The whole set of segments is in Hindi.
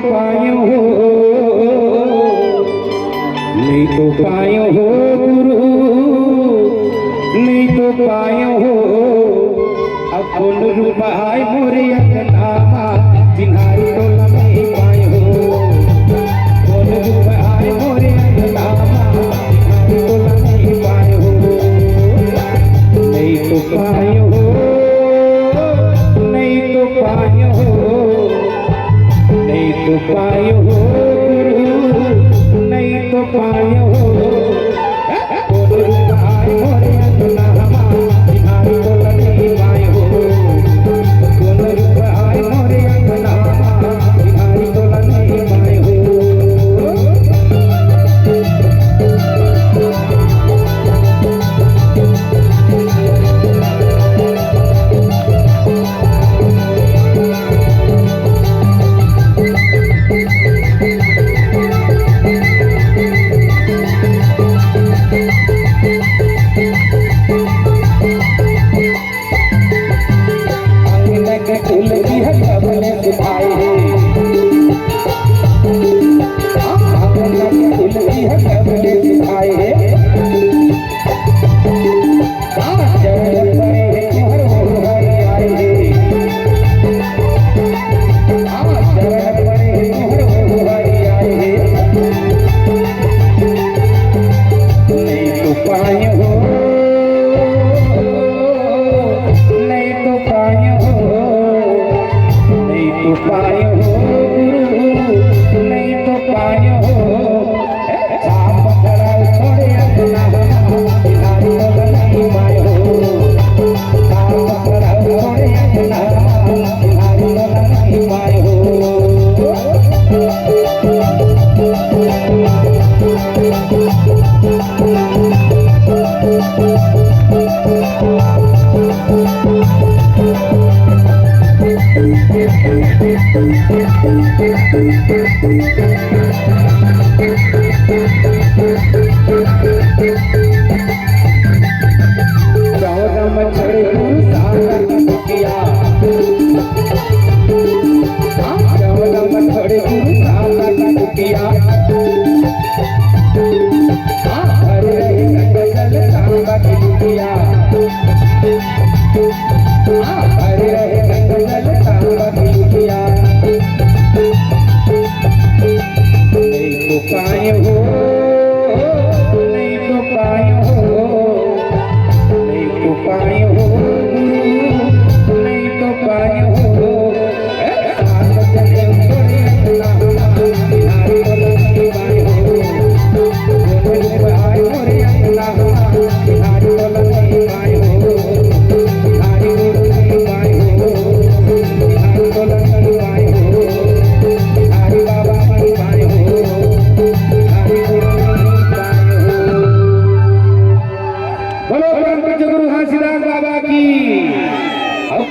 पायो हो, नहीं तो पायो हो गुरु, नहीं तो पायो हो। अब कौन रूपाय मोरे अंगनामा जिन्हारी टोला नहीं पायो हो। कौन रूपाय मोरे अंगनामा जिन्हारी टोला नहीं पायो हो, नहीं तो पायो हो, नहीं तो पायो हो, नहीं तो पायो हो गुरु, नहीं तो पायो हो। कौन रूपाय मोरे अंगनामा जिन्हारी टोला नहीं पायो हो। कौन रूपाय मोरे अंगनामा जिन्हारी टोला नहीं पायो हो।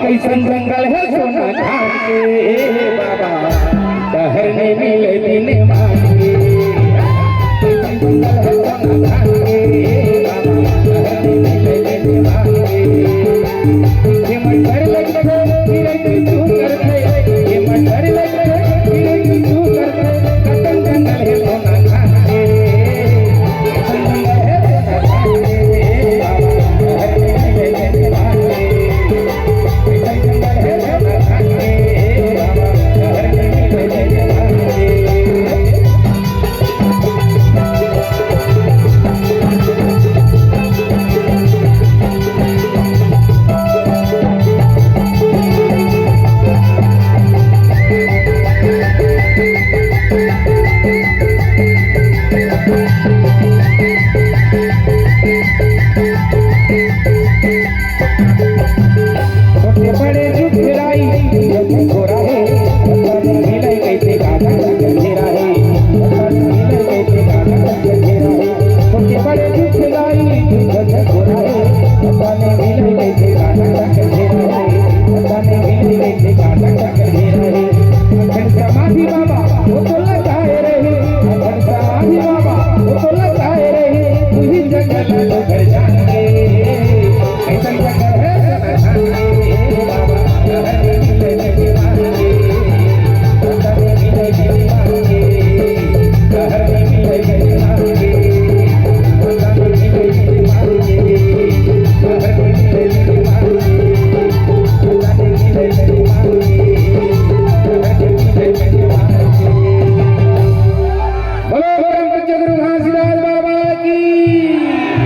कैसन जंगल है सोना धाम के बाबा, ठहरने मिले दिन मांगे। कैसन जंगल है सोना धाम के बाबा, ठहरने मिले दिन मांगे।